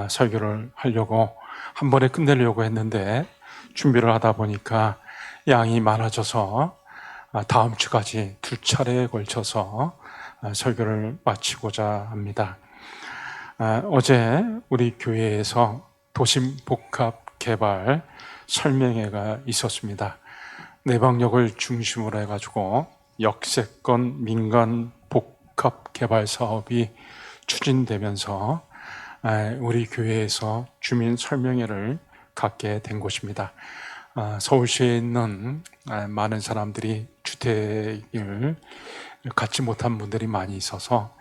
설교를 하려고 한 번에 끝내려고 했는데 준비를 하다 보니까 양이 많아져서 다음 주까지 두 차례에 걸쳐서 설교를 마치고자 합니다. 어제 우리 교회에서 도심복합개발 설명회가 있었습니다. 내방역을 중심으로 해가지고 역세권 민간 복합개발 사업이 추진되면서 우리 교회에서 주민 설명회를 갖게 된 곳입니다. 서울시에 있는 많은 사람들이 주택을 갖지 못한 분들이 많이 있어서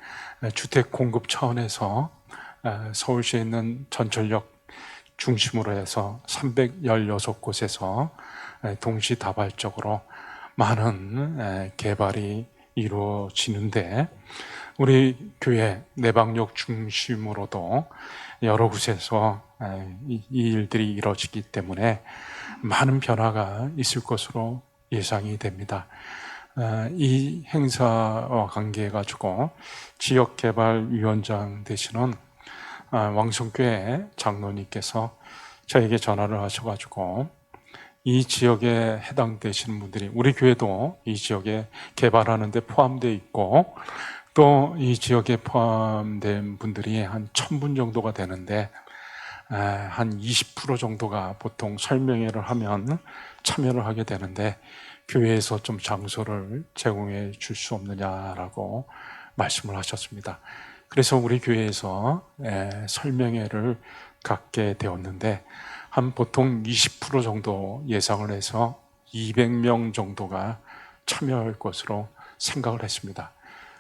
주택 공급 차원에서 서울시에 있는 전철역 중심으로 해서 316곳에서 동시다발적으로 많은 개발이 이루어지는데 우리 교회 내방역 중심으로도 여러 곳에서 이 일들이 이루어지기 때문에 많은 변화가 있을 것으로 예상이 됩니다. 이 행사와 관계해가지고 지역개발위원장 되시는 왕성교회 장로님께서 저에게 전화를 하셔가지고 이 지역에 해당되시는 분들이 우리 교회도 이 지역에 개발하는 데 포함되어 있고 또 이 지역에 포함된 분들이 한 1000분 정도가 되는데 한 20% 정도가 보통 설명회를 하면 참여를 하게 되는데 교회에서 좀 장소를 제공해 줄 수 없느냐라고 말씀을 하셨습니다. 그래서 우리 교회에서 설명회를 갖게 되었는데 한 보통 20% 정도 예상을 해서 200명 정도가 참여할 것으로 생각을 했습니다.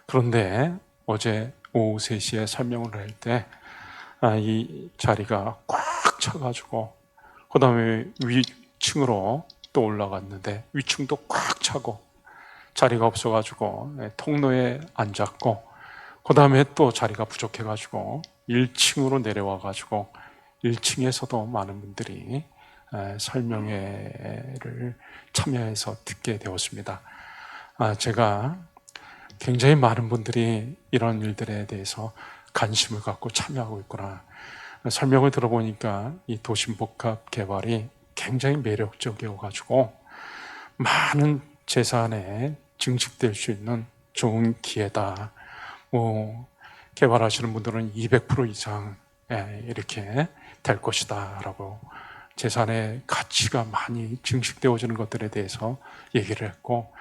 그런데 어제 오후 3시에 설명을 할 때 이 자리가 꽉 차가지고 그 다음에 위층으로 또 올라갔는데 위층도 꽉 차고 자리가 없어가지고 통로에 앉았고 그 다음에 또 자리가 부족해가지고 1층으로 내려와가지고 1층에서도 많은 분들이 설명회를 참여해서 듣게 되었습니다. 제가 굉장히 많은 분들이 이런 일들에 대해서 관심을 갖고 참여하고 있구나. 설명을 들어보니까 이 도심복합 개발이 굉장히 매력적이어가지고 많은 재산에 증식될 수 있는 좋은 기회다. 개발하시는 분들은 200% 이상 이렇게 될 것이다 라고 재산의 가치가 많이 증식되어지는 것들에 대해서 얘기를 했고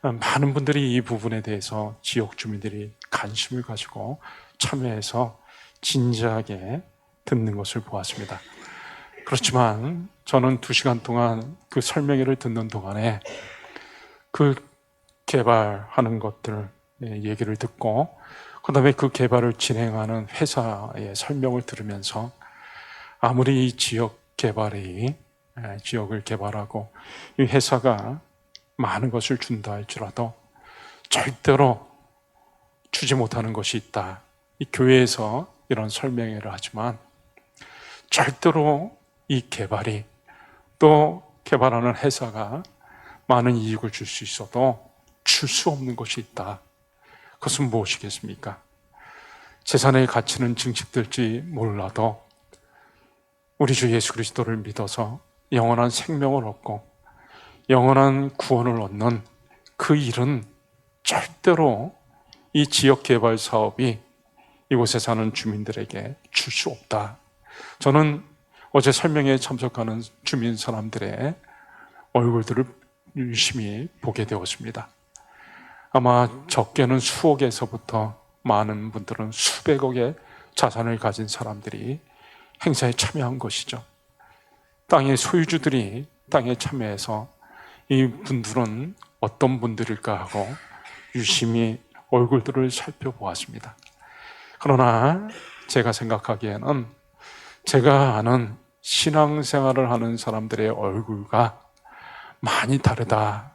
많은 분들이 이 부분에 대해서 지역 주민들이 관심을 가지고 참여해서 진지하게 듣는 것을 보았습니다. 그렇지만 저는 2시간 동안 그 설명회를 듣는 동안에 그 개발하는 것들 얘기를 듣고 그 다음에 그 개발을 진행하는 회사의 설명을 들으면서 아무리 이 지역을 개발하고 이 회사가 많은 것을 준다 할지라도 절대로 주지 못하는 것이 있다. 이 교회에서 이런 설명회를 하지만 절대로 이 개발이 또 개발하는 회사가 많은 이익을 줄 수 있어도 줄 수 없는 것이 있다. 그것은 무엇이겠습니까? 재산의 가치는 증식될지 몰라도 우리 주 예수 그리스도를 믿어서 영원한 생명을 얻고 영원한 구원을 얻는 그 일은 절대로 이 지역개발 사업이 이곳에 사는 주민들에게 줄 수 없다. 저는 어제 설명회에 참석하는 주민 사람들의 얼굴들을 유심히 보게 되었습니다. 아마 적게는 수억에서부터 많은 분들은 수백억의 자산을 가진 사람들이 행사에 참여한 것이죠. 땅의 소유주들이 땅에 참여해서 이 분들은 어떤 분들일까 하고 유심히 얼굴들을 살펴보았습니다. 그러나 제가 생각하기에는 제가 아는 신앙생활을 하는 사람들의 얼굴과 많이 다르다.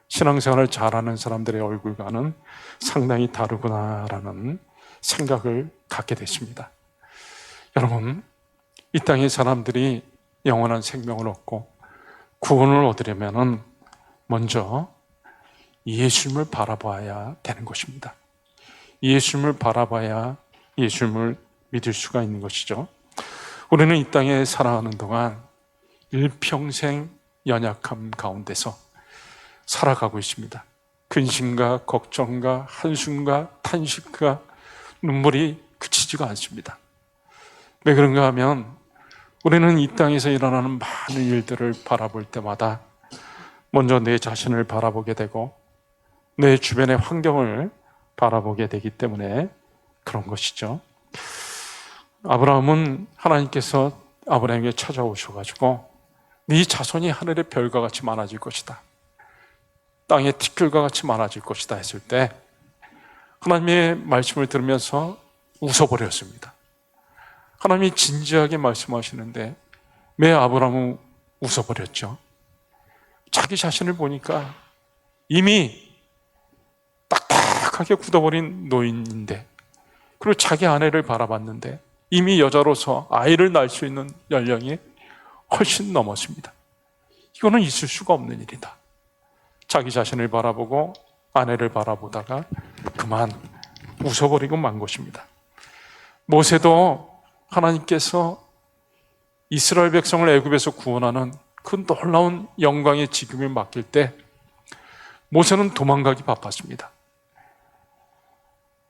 신앙생활을 잘하는 사람들의 얼굴과는 상당히 다르구나라는 생각을 갖게 됐습니다. 여러분, 이 땅의 사람들이 영원한 생명을 얻고 구원을 얻으려면 먼저 예수님을 바라봐야 되는 것입니다. 예수님을 바라봐야 예수님을 믿을 수가 있는 것이죠. 우리는 이 땅에 살아가는 동안 일평생 연약함 가운데서 살아가고 있습니다. 근심과 걱정과 한숨과 탄식과 눈물이 그치지가 않습니다. 왜 그런가 하면 우리는 이 땅에서 일어나는 많은 일들을 바라볼 때마다 먼저 내 자신을 바라보게 되고 내 주변의 환경을 바라보게 되기 때문에 그런 것이죠. 아브라함은 하나님께서 아브라함에게 찾아오셔가지고 네 자손이 하늘의 별과 같이 많아질 것이다, 땅의 티끌과 같이 많아질 것이다 했을 때 하나님의 말씀을 들으면서 웃어버렸습니다. 하나님이 진지하게 말씀하시는데 왜 아브라함은 웃어버렸죠? 자기 자신을 보니까 이미 딱딱하게 굳어버린 노인인데, 그리고 자기 아내를 바라봤는데 이미 여자로서 아이를 낳을 수 있는 연령이 훨씬 넘었습니다. 이거는 있을 수가 없는 일이다. 자기 자신을 바라보고 아내를 바라보다가 그만 웃어버리고 만 것입니다. 모세도 하나님께서 이스라엘 백성을 애굽에서 구원하는 그 놀라운 영광의 직임을 맡길 때 모세는 도망가기 바빴습니다.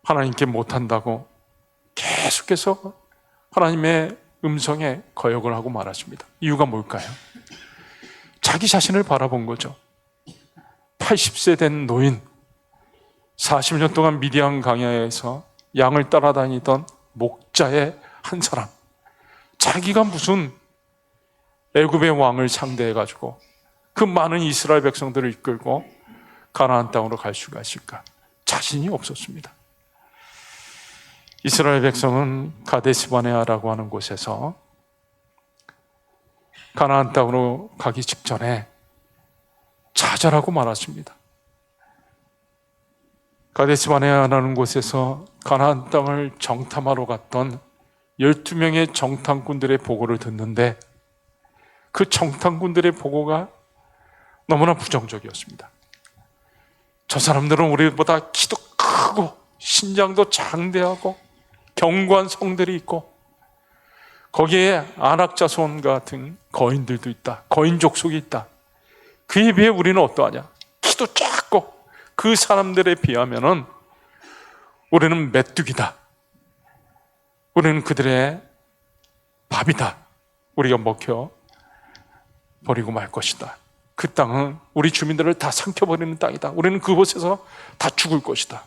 하나님께 못한다고 계속해서 하나님의 음성에 거역을 하고 말았습니다. 이유가 뭘까요? 자기 자신을 바라본 거죠. 80세 된 노인, 40년 동안 미디안 광야에서 양을 따라다니던 목자의 한 사람, 자기가 무슨 애굽의 왕을 상대해가지고 그 많은 이스라엘 백성들을 이끌고 가나안 땅으로 갈 수가 있을까? 자신이 없었습니다. 이스라엘 백성은 가데스바네아라고 하는 곳에서 가나안 땅으로 가기 직전에 좌절하고 말았습니다. 가데스바네아라는 곳에서 가나안 땅을 정탐하러 갔던 12명의 정탐꾼들의 보고를 듣는데 그 정탐꾼들의 보고가 너무나 부정적이었습니다. 저 사람들은 우리보다 키도 크고 신장도 장대하고 견고한 성들이 있고 거기에 안악자손 같은 거인들도 있다, 거인 족속이 있다. 그에 비해 우리는 어떠하냐? 키도 작고 그 사람들에 비하면은 우리는 메뚜기다, 우리는 그들의 밥이다, 우리가 먹혀 버리고 말 것이다, 그 땅은 우리 주민들을 다 삼켜버리는 땅이다, 우리는 그곳에서 다 죽을 것이다.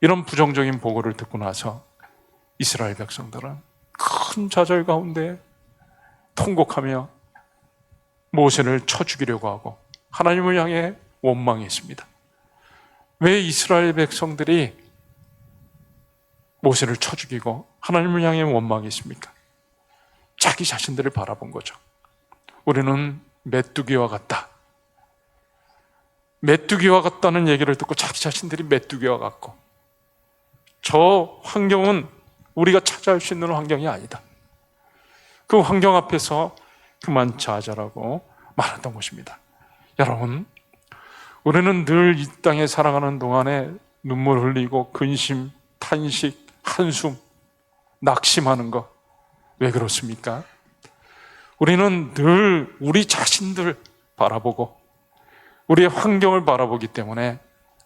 이런 부정적인 보고를 듣고 나서 이스라엘 백성들은 큰 좌절 가운데 통곡하며 모세를 쳐 죽이려고 하고 하나님을 향해 원망했습니다. 왜 이스라엘 백성들이 모세를 쳐 죽이고 하나님을 향해 원망했습니까? 자기 자신들을 바라본 거죠. 우리는 메뚜기와 같다. 메뚜기와 같다는 얘기를 듣고 자기 자신들이 메뚜기와 같고 저 환경은 우리가 차지할 수 있는 환경이 아니다. 그 환경 앞에서 그만 좌절하고 말았던 것입니다. 여러분, 우리는 늘 이 땅에 살아가는 동안에 눈물 흘리고 근심, 탄식, 한숨, 낙심하는 것, 왜 그렇습니까? 우리는 늘 우리 자신들 바라보고 우리의 환경을 바라보기 때문에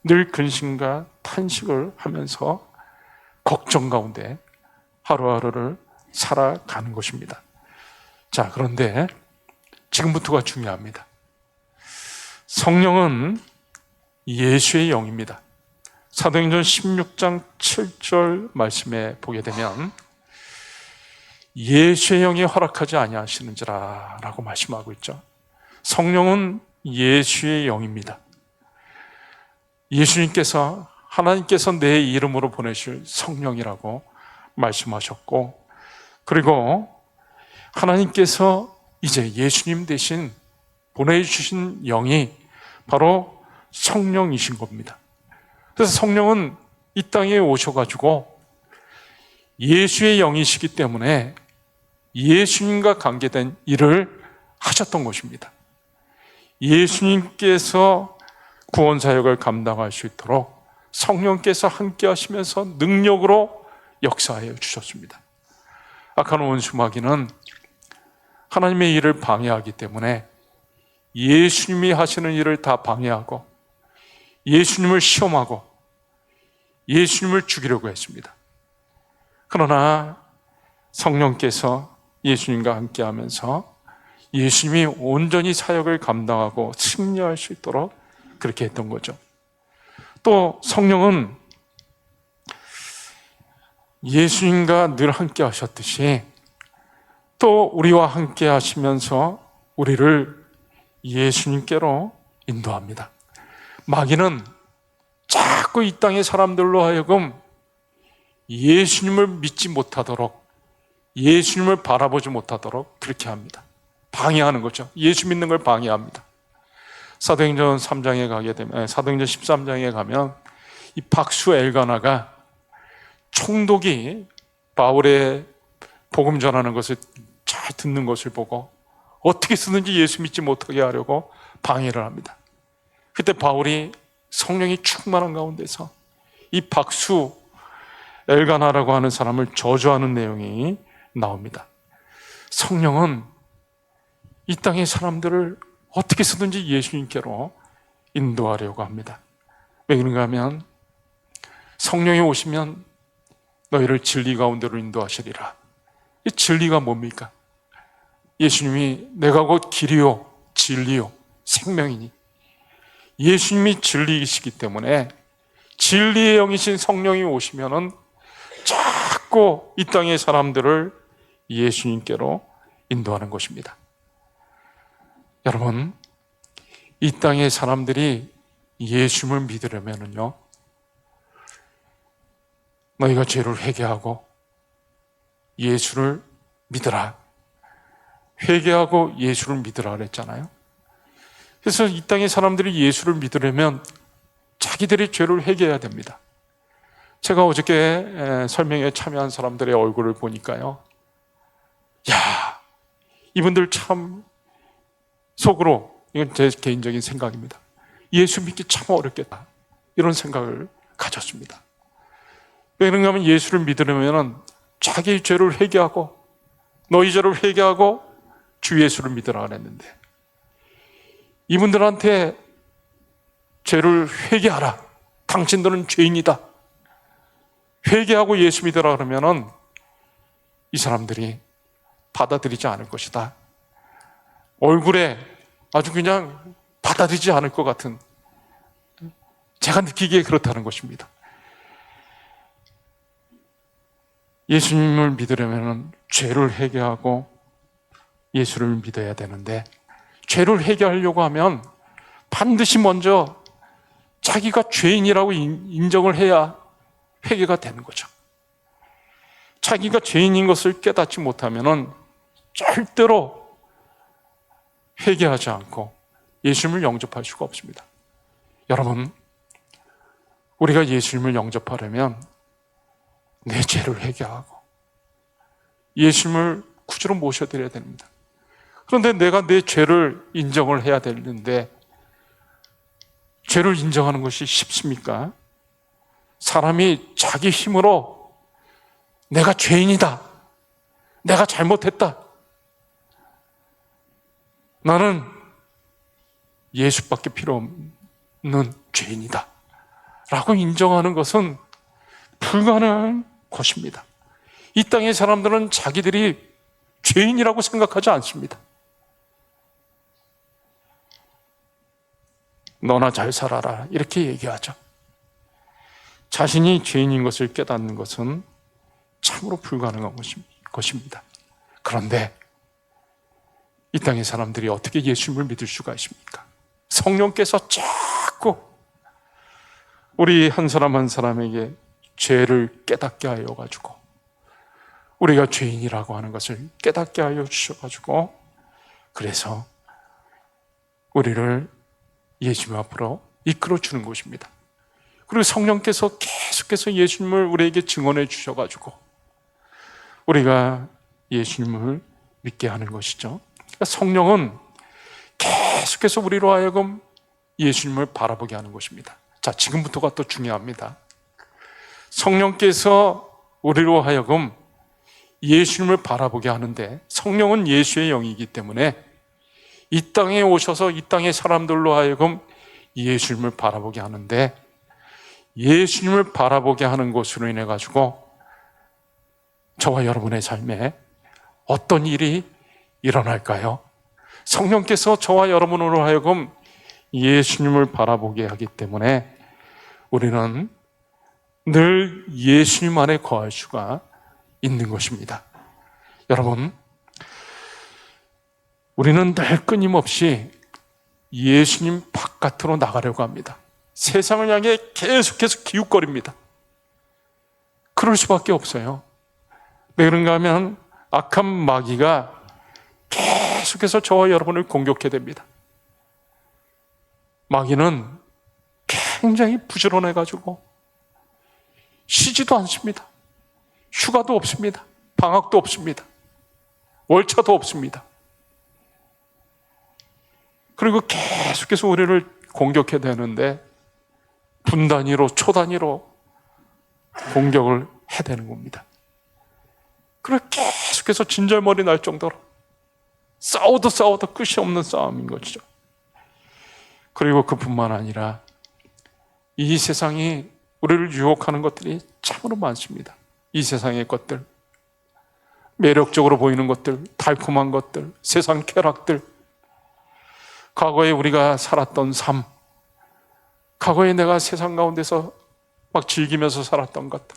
늘 근심과 탄식을 하면서 걱정 가운데 하루하루를 살아가는 것입니다. 자, 그런데 지금부터가 중요합니다. 성령은 예수의 영입니다. 사도행전 16장 7절 말씀에 보게 되면 예수의 영이 허락하지 아니하시는지라 라고 말씀하고 있죠. 성령은 예수의 영입니다. 예수님께서, 하나님께서 내 이름으로 보내실 성령이라고 말씀하셨고, 그리고 하나님께서 이제 예수님 대신 보내주신 영이 바로 성령이신 겁니다. 그래서 성령은 이 땅에 오셔가지고 예수의 영이시기 때문에 예수님과 관계된 일을 하셨던 것입니다. 예수님께서 구원 사역을 감당할 수 있도록 성령께서 함께 하시면서 능력으로 역사하여 주셨습니다. 악한 원수 마귀는 하나님의 일을 방해하기 때문에 예수님이 하시는 일을 다 방해하고 예수님을 시험하고 예수님을 죽이려고 했습니다. 그러나 성령께서 예수님과 함께 하면서 예수님이 온전히 사역을 감당하고 승리할 수 있도록 그렇게 했던 거죠. 또 성령은 예수님과 늘 함께 하셨듯이 또 우리와 함께 하시면서 우리를 예수님께로 인도합니다. 마귀는 자꾸 이 땅의 사람들로 하여금 예수님을 믿지 못하도록, 예수님을 바라보지 못하도록 그렇게 합니다. 방해하는 거죠. 예수 믿는 걸 방해합니다. 사도행전 3장에 가게 되면, 사도행전 13장에 가면 이 박수 엘가나가 총독이 바울의 복음 전하는 것을 잘 듣는 것을 보고 어떻게 쓰든지 예수 믿지 못하게 하려고 방해를 합니다. 그때 바울이 성령이 충만한 가운데서 이 박수 엘가나라고 하는 사람을 저주하는 내용이 나옵니다. 성령은 이 땅의 사람들을 어떻게 쓰든지 예수님께로 인도하려고 합니다. 왜 그런가 하면 성령이 오시면 너희를 진리 가운데로 인도하시리라. 이 진리가 뭡니까? 예수님이 내가 곧 길이요 진리요 생명이니, 예수님이 진리이시기 때문에 진리의 영이신 성령이 오시면은 자꾸 이 땅의 사람들을 예수님께로 인도하는 것입니다. 여러분, 이 땅의 사람들이 예수님을 믿으려면요, 너희가 죄를 회개하고 예수를 믿으라. 회개하고 예수를 믿으라 그랬잖아요. 그래서 이 땅의 사람들이 예수를 믿으려면 자기들이 죄를 회개해야 됩니다. 제가 어저께 설명에 참여한 사람들의 얼굴을 보니까요, 야, 이분들 참 속으로, 이건 제 개인적인 생각입니다, 예수 믿기 참 어렵겠다, 이런 생각을 가졌습니다. 왜 그런가 하면 예수를 믿으려면 자기 죄를 회개하고, 너희 죄를 회개하고 주 예수를 믿으라 그랬는데, 이분들한테 죄를 회개하라, 당신들은 죄인이다, 회개하고 예수 믿으라 그러면은 이 사람들이 받아들이지 않을 것이다. 얼굴에 아주 그냥 받아들이지 않을 것 같은, 제가 느끼기에 그렇다는 것입니다. 예수님을 믿으려면 죄를 회개하고 예수를 믿어야 되는데, 죄를 회개하려고 하면 반드시 먼저 자기가 죄인이라고 인정을 해야 회개가 되는 거죠. 자기가 죄인인 것을 깨닫지 못하면 절대로 회개하지 않고 예수님을 영접할 수가 없습니다. 여러분, 우리가 예수님을 영접하려면 내 죄를 회개하고 예수님을 구주로 모셔드려야 됩니다. 그런데 내가 내 죄를 인정을 해야 되는데, 죄를 인정하는 것이 쉽습니까? 사람이 자기 힘으로 내가 죄인이다, 내가 잘못했다, 나는 예수밖에 필요 없는 죄인이다 라고 인정하는 것은 불가능한 것입니다. 이 땅의 사람들은 자기들이 죄인이라고 생각하지 않습니다. 너나 잘 살아라, 이렇게 얘기하죠. 자신이 죄인인 것을 깨닫는 것은 참으로 불가능한 것입니다. 그런데 이 땅의 사람들이 어떻게 예수님을 믿을 수가 있습니까? 성령께서 자꾸 우리 한 사람 한 사람에게 죄를 깨닫게 하여가지고, 우리가 죄인이라고 하는 것을 깨닫게 하여 주셔가지고, 그래서 우리를 예수님 앞으로 이끌어 주는 것입니다. 그리고 성령께서 계속해서 예수님을 우리에게 증언해 주셔가지고 우리가 예수님을 믿게 하는 것이죠. 그러니까 성령은 계속해서 우리로 하여금 예수님을 바라보게 하는 것입니다. 자, 지금부터가 또 중요합니다. 성령께서 우리로 하여금 예수님을 바라보게 하는데, 성령은 예수의 영이기 때문에 이 땅에 오셔서 이 땅의 사람들로 하여금 예수님을 바라보게 하는데, 예수님을 바라보게 하는 것으로 인해 가지고 저와 여러분의 삶에 어떤 일이 일어날까요? 성령께서 저와 여러분으로 하여금 예수님을 바라보게 하기 때문에 우리는 늘 예수님 안에 거할 수가 있는 것입니다. 여러분, 우리는 늘 끊임없이 예수님 바깥으로 나가려고 합니다. 세상을 향해 계속해서 기웃거립니다. 그럴 수밖에 없어요. 왜 그런가 하면 악한 마귀가 계속해서 저와 여러분을 공격해야 됩니다. 마귀는 굉장히 부지런해가지고 쉬지도 않습니다. 휴가도 없습니다. 방학도 없습니다. 월차도 없습니다. 그리고 계속해서 우리를 공격해야 되는데 분 단위로, 초 단위로 공격을 해야 되는 겁니다. 그리고 계속해서 진절머리 날 정도로 싸워도 끝이 없는 싸움인 것이죠. 그리고 그뿐만 아니라 이 세상이 우리를 유혹하는 것들이 참으로 많습니다. 이 세상의 것들, 매력적으로 보이는 것들, 달콤한 것들, 세상 쾌락들, 과거에 우리가 살았던 삶, 과거에 내가 세상 가운데서 막 즐기면서 살았던 것들,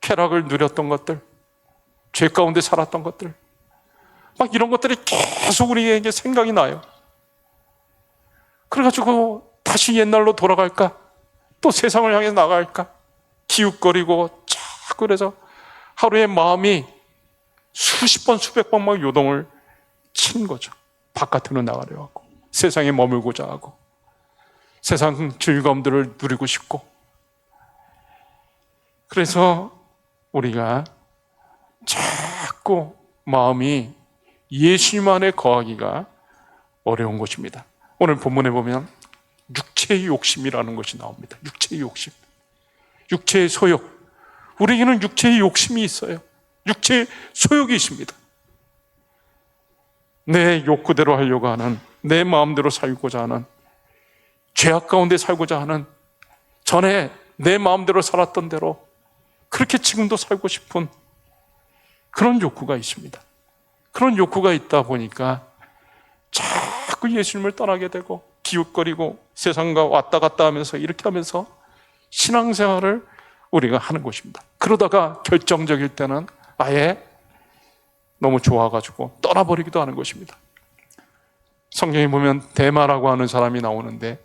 쾌락을 누렸던 것들, 죄 가운데 살았던 것들, 막 이런 것들이 계속 우리에게 생각이 나요. 그래가지고 다시 옛날로 돌아갈까? 또 세상을 향해 나갈까? 기웃거리고 자꾸 그래서 하루에 마음이 수십 번, 수백 번 막 요동을 치는 거죠. 바깥으로 나가려 하고, 세상에 머물고자 하고, 세상 즐거움들을 누리고 싶고. 그래서 우리가 자꾸 마음이 예수님 안에 거하기가 어려운 것입니다. 오늘 본문에 보면 육체의 욕심이라는 것이 나옵니다. 육체의 욕심, 육체의 소욕. 우리에게는 육체의 욕심이 있어요. 육체의 소욕이 있습니다. 내 욕구대로 하려고 하는, 내 마음대로 살고자 하는, 죄악 가운데 살고자 하는, 전에 내 마음대로 살았던 대로 그렇게 지금도 살고 싶은 그런 욕구가 있습니다. 그런 욕구가 있다 보니까 자꾸 예수님을 떠나게 되고 기웃거리고 세상과 왔다 갔다 하면서 이렇게 하면서 신앙생활을 우리가 하는 것입니다. 그러다가 결정적일 때는 아예 너무 좋아가지고 떠나버리기도 하는 것입니다. 성경에 보면 데마라고 하는 사람이 나오는데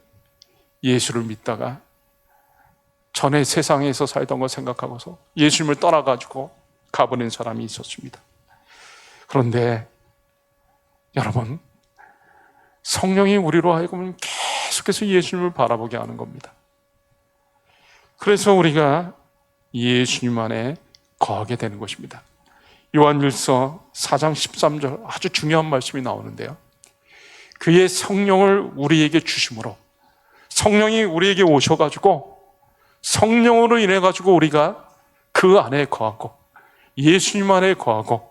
예수를 믿다가 전에 세상에서 살던 거 생각하고서 예수님을 떠나가지고 가버린 사람이 있었습니다. 그런데 여러분, 성령이 우리로 하여금 계속해서 예수님을 바라보게 하는 겁니다. 그래서 우리가 예수님 안에 거하게 되는 것입니다. 요한일서 4장 13절 아주 중요한 말씀이 나오는데요. 그의 성령을 우리에게 주심으로, 성령이 우리에게 오셔가지고 성령으로 인해가지고 우리가 그 안에 거하고 예수님 안에 거하고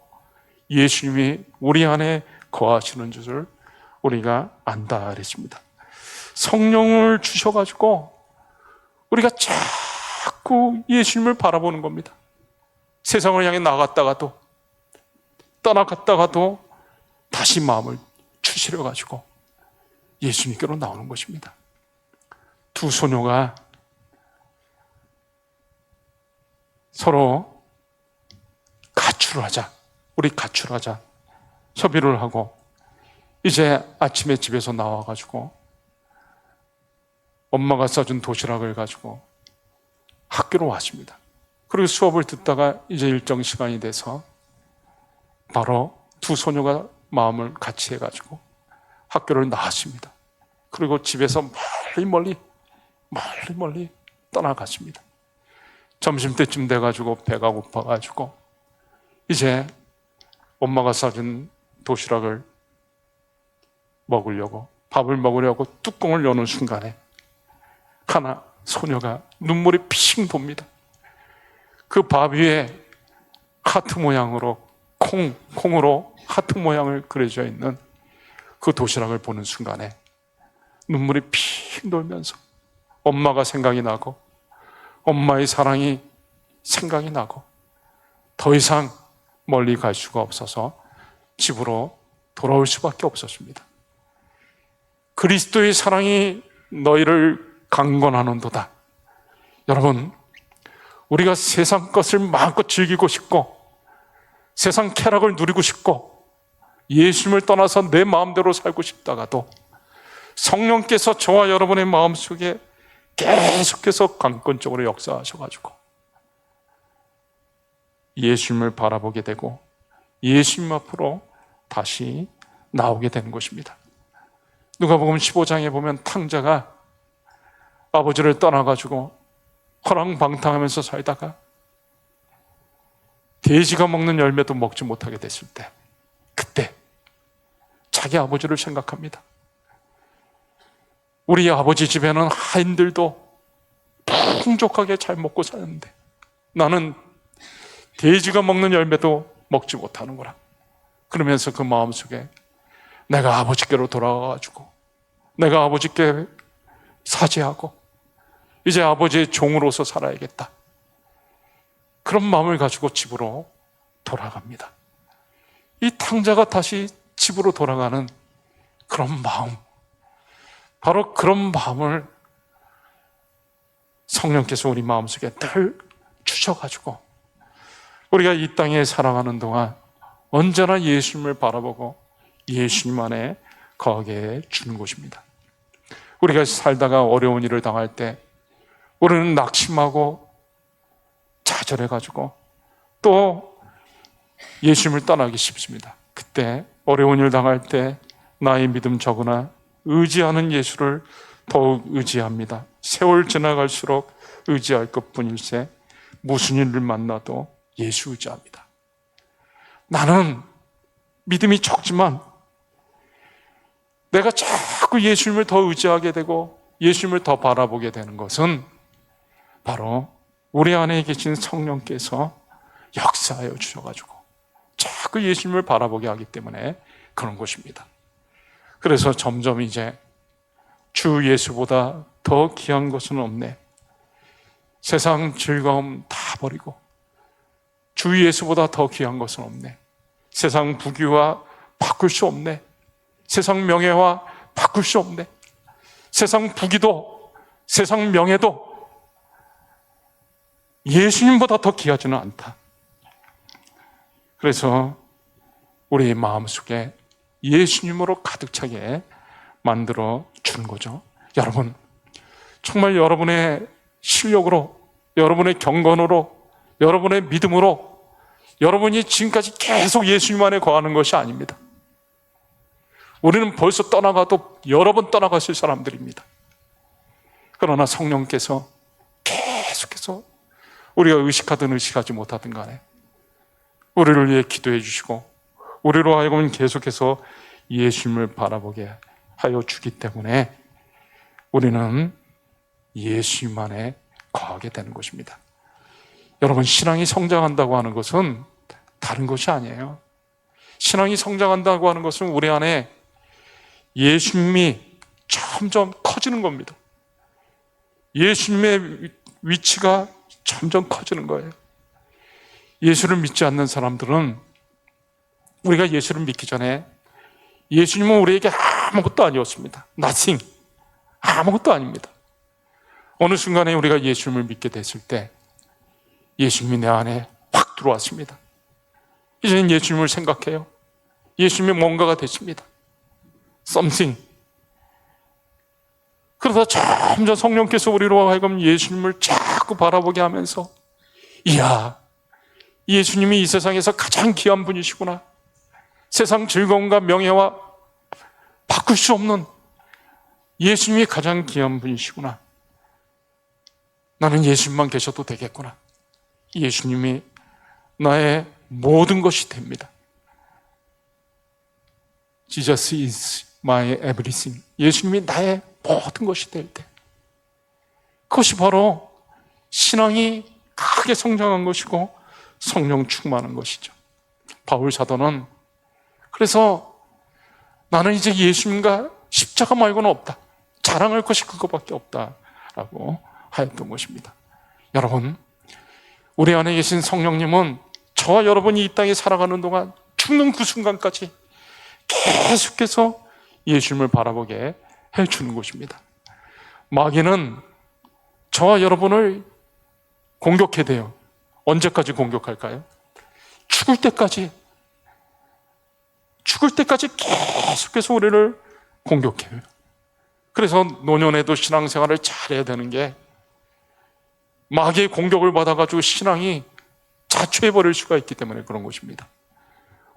예수님이 우리 안에 거하시는 줄을 우리가 안다 그랬습니다. 성령을 주셔가지고 우리가 자꾸 예수님을 바라보는 겁니다. 세상을 향해 나갔다가도 떠나갔다가도 다시 마음을 추스려가지고 예수님께로 나오는 것입니다. 두 소녀가 서로 가출을 하자, 우리 가출하자 협의를 하고 이제 아침에 집에서 나와가지고 엄마가 싸준 도시락을 가지고 학교로 왔습니다. 그리고 수업을 듣다가 이제 일정 시간이 돼서 바로 두 소녀가 마음을 같이 해가지고 학교를 나왔습니다. 그리고 집에서 멀리 떠나갔습니다. 점심때쯤 돼가지고 배가 고파가지고 이제 엄마가 싸준 도시락을 먹으려고, 밥을 먹으려고 뚜껑을 여는 순간에 소녀가 눈물이 핑 돕니다. 그 밥 위에 하트 모양으로 콩으로 하트 모양을 그려져 있는 그 도시락을 보는 순간에 눈물이 핑 돌면서 엄마가 생각이 나고 엄마의 사랑이 생각이 나고 더 이상 멀리 갈 수가 없어서 집으로 돌아올 수밖에 없었습니다. 그리스도의 사랑이 너희를 강권하는도다. 여러분, 우리가 세상 것을 마음껏 즐기고 싶고 세상 쾌락을 누리고 싶고 예수님을 떠나서 내 마음대로 살고 싶다가도 성령께서 저와 여러분의 마음속에 계속해서 강권적으로 역사하셔가지고 예수님을 바라보게 되고 예수님 앞으로 다시 나오게 되는 것입니다. 누가복음 15장에 보면 탕자가 아버지를 떠나가지고 허랑방탕하면서 살다가 돼지가 먹는 열매도 먹지 못하게 됐을 때 그때 자기 아버지를 생각합니다. 우리 아버지 집에는 하인들도 풍족하게 잘 먹고 사는데 나는 돼지가 먹는 열매도 먹지 못하는구나. 그러면서 그 마음속에 내가 아버지께로 돌아가가지고 내가 아버지께 사죄하고 이제 아버지의 종으로서 살아야겠다. 그런 마음을 가지고 집으로 돌아갑니다. 이 탕자가 다시 집으로 돌아가는 그런 마음, 바로 그런 마음을 성령께서 우리 마음속에 늘 주셔가지고 우리가 이 땅에 살아가는 동안 언제나 예수님을 바라보고 예수님 안에 거하게 주는 것입니다. 우리가 살다가 어려운 일을 당할 때 우리는 낙심하고 좌절해가지고 또 예수님을 떠나기 쉽습니다. 그때 어려운 일 당할 때 나의 믿음 적으나 의지하는 예수를 더욱 의지합니다. 세월 지나갈수록 의지할 것뿐일세 무슨 일을 만나도 예수 의지합니다. 나는 믿음이 적지만 내가 자꾸 예수님을 더 의지하게 되고 예수님을 더 바라보게 되는 것은 바로 우리 안에 계신 성령께서 역사하여 주셔가지고 자꾸 예수님을 바라보게 하기 때문에 그런 것입니다. 그래서 점점 이제 주 예수보다 더 귀한 것은 없네. 세상 즐거움 다 버리고 주 예수보다 더 귀한 것은 없네. 세상 부귀와 바꿀 수 없네. 세상 명예와 바꿀 수 없네. 세상 부귀도 세상 명예도 예수님보다 더 귀하지는 않다. 그래서 우리의 마음속에 예수님으로 가득 차게 만들어 주는 거죠. 여러분, 정말 여러분의 실력으로, 여러분의 경건으로, 여러분의 믿음으로 여러분이 지금까지 계속 예수님 안에 거하는 것이 아닙니다. 우리는 벌써 떠나가도 여러 번 떠나갔을 사람들입니다. 그러나 성령께서 계속해서 우리가 의식하든 의식하지 못하든 간에 우리를 위해 기도해 주시고 우리로 하여금 계속해서 예수님을 바라보게 하여 주기 때문에 우리는 예수님 안에 거하게 되는 것입니다. 여러분, 신앙이 성장한다고 하는 것은 다른 것이 아니에요. 신앙이 성장한다고 하는 것은 우리 안에 예수님이 점점 커지는 겁니다. 예수님의 위치가 점점 커지는 거예요. 예수를 믿지 않는 사람들은 우리가 예수를 믿기 전에 예수님은 우리에게 아무것도 아니었습니다. Nothing. 아무것도 아닙니다. 어느 순간에 우리가 예수님을 믿게 됐을 때 예수님이 내 안에 확 들어왔습니다. 이제는 예수님을 생각해요. 예수님이 뭔가가 됐습니다. Something. 그러다 점점 성령께서 우리로 하여금 예수님을 자꾸 바라보게 하면서 이야, 예수님이 이 세상에서 가장 귀한 분이시구나. 세상 즐거움과 명예와 바꿀 수 없는 예수님이 가장 귀한 분이시구나. 나는 예수님만 계셔도 되겠구나. 예수님이 나의 모든 것이 됩니다. Jesus is my everything. 예수님이 나의 모든 것이 될 때, 그것이 바로 신앙이 크게 성장한 것이고 성령 충만한 것이죠. 바울 사도는 그래서 나는 이제 예수님과 십자가 말고는 없다. 자랑할 것이 그것밖에 없다라고 하였던 것입니다. 여러분, 우리 안에 계신 성령님은 저와 여러분이 이 땅에 살아가는 동안 죽는 그 순간까지 계속해서 예수님을 바라보게 해주는 것입니다. 마귀는 저와 여러분을 공격해야 돼요. 언제까지 공격할까요? 죽을 때까지 계속해서 우리를 공격해요. 그래서 노년에도 신앙생활을 잘해야 되는 게 마귀의 공격을 받아가지고 신앙이 자초해버릴 수가 있기 때문에 그런 것입니다.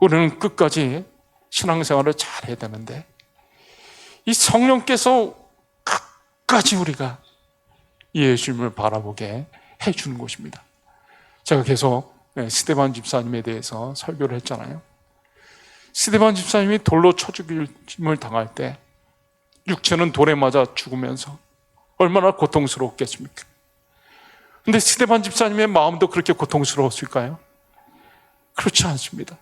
우리는 끝까지 신앙생활을 잘해야 되는데 이 성령께서 끝까지 우리가 예수님을 바라보게 해주는 것입니다. 제가 계속 스데반 집사님에 대해서 설교를 했잖아요. 스데반 집사님이 돌로 쳐 죽임을 당할 때 육체는 돌에 맞아 죽으면서 얼마나 고통스러웠겠습니까? 근데 스데반 집사님의 마음도 그렇게 고통스러웠을까요? 그렇지 않습니다.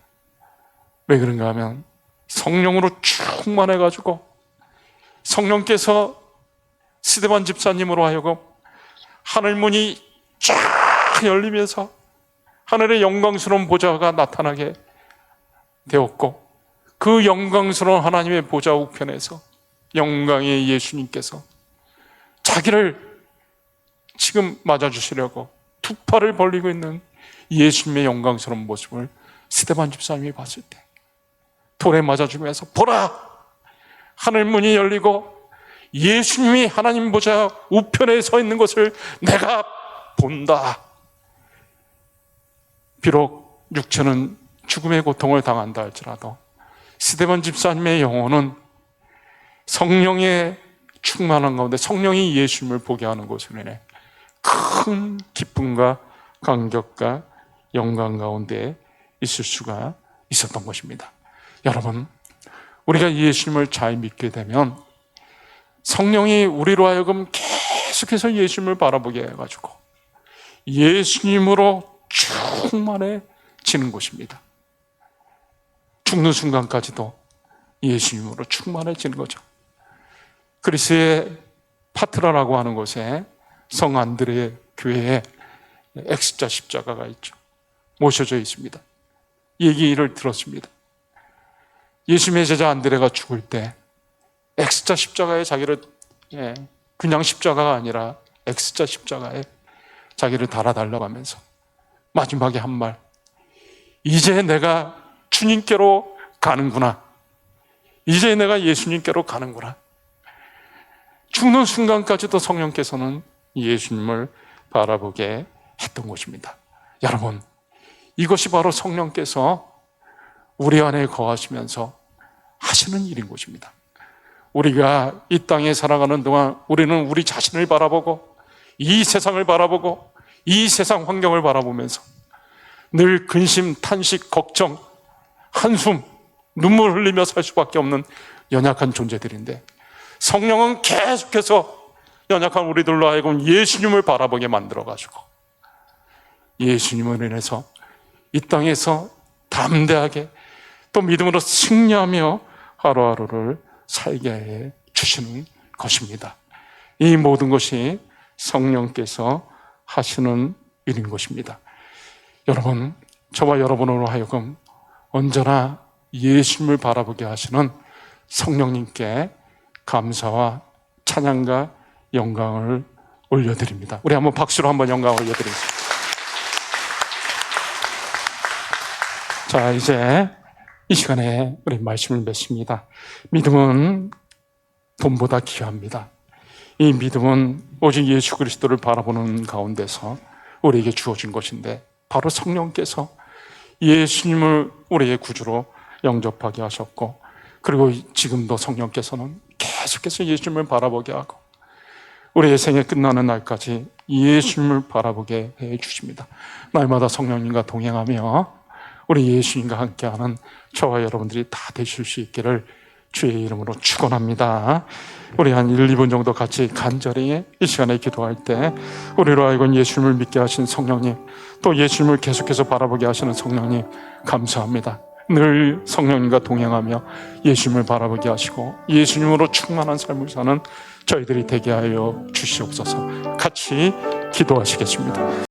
왜 그런가 하면 성령으로 충만해가지고 성령께서 스데반 집사님으로 하여금 하늘문이 쫙 열리면서 하늘의 영광스러운 보좌가 나타나게 되었고 그 영광스러운 하나님의 보좌 우편에서 영광의 예수님께서 자기를 지금 맞아주시려고 두 팔을 벌리고 있는 예수님의 영광스러운 모습을 스데반 집사님이 봤을 때 돌에 맞아 죽으면서 보라! 하늘문이 열리고 예수님이 하나님 보좌 우편에 서 있는 것을 내가 본다. 비록 육체는 죽음의 고통을 당한다 할지라도 스데반 집사님의 영혼은 성령의 충만한 가운데 성령이 예수님을 보게 하는 것으로 인해 큰 기쁨과 감격과 영광 가운데 있을 수가 있었던 것입니다. 여러분, 우리가 예수님을 잘 믿게 되면 성령이 우리로 하여금 계속해서 예수님을 바라보게 해가지고 예수님으로 충만해지는 것입니다. 죽는 순간까지도 예수님으로 충만해지는 거죠. 그리스의 파트라라고 하는 곳에 성 안드레 교회에 X자 십자가가 있죠. 모셔져 있습니다. 얘기를 들었습니다. 예수님의 제자 안드레가 죽을 때 X자 십자가에 자기를 그냥 십자가가 아니라 X자 십자가에 자기를 달아달라고 하면서 마지막에 한 말, 이제 내가 주님께로 가는구나. 이제 내가 예수님께로 가는구나. 죽는 순간까지도 성령께서는 예수님을 바라보게 했던 것입니다. 여러분, 이것이 바로 성령께서 우리 안에 거하시면서 하시는 일인 것입니다. 우리가 이 땅에 살아가는 동안 우리는 우리 자신을 바라보고 이 세상을 바라보고 이 세상 환경을 바라보면서 늘 근심, 탄식, 걱정, 한숨, 눈물 흘리며 살 수밖에 없는 연약한 존재들인데 성령은 계속해서 연약한 우리들로 하여금 예수님을 바라보게 만들어가지고 예수님을 인해서 이 땅에서 담대하게 또 믿음으로 승리하며 하루하루를 살게 해 주시는 것입니다. 이 모든 것이 성령께서 하시는 일인 것입니다. 여러분, 저와 여러분으로 하여금 언제나 예수님을 바라보게 하시는 성령님께 감사와 찬양과 영광을 올려드립니다. 우리 한번 박수로 한번 영광을 올려드리겠습니다. 자, 이제 이 시간에 우리 말씀을 맺습니다. 믿음은 돈보다 귀합니다. 이 믿음은 오직 예수 그리스도를 바라보는 가운데서 우리에게 주어진 것인데 바로 성령께서 예수님을 우리의 구주로 영접하게 하셨고 그리고 지금도 성령께서는 계속해서 예수님을 바라보게 하고 우리의 생애 끝나는 날까지 예수님을 바라보게 해 주십니다. 날마다 성령님과 동행하며 우리 예수님과 함께하는 저와 여러분들이 다 되실 수 있기를 주의 이름으로 축원합니다. 우리 한 1, 2분 정도 같이 간절히 이 시간에 기도할 때 우리로 하여금 예수님을 믿게 하신 성령님, 또 예수님을 계속해서 바라보게 하시는 성령님 감사합니다. 늘 성령님과 동행하며 예수님을 바라보게 하시고 예수님으로 충만한 삶을 사는 저희들이 되게 하여 주시옵소서. 같이 기도하시겠습니다.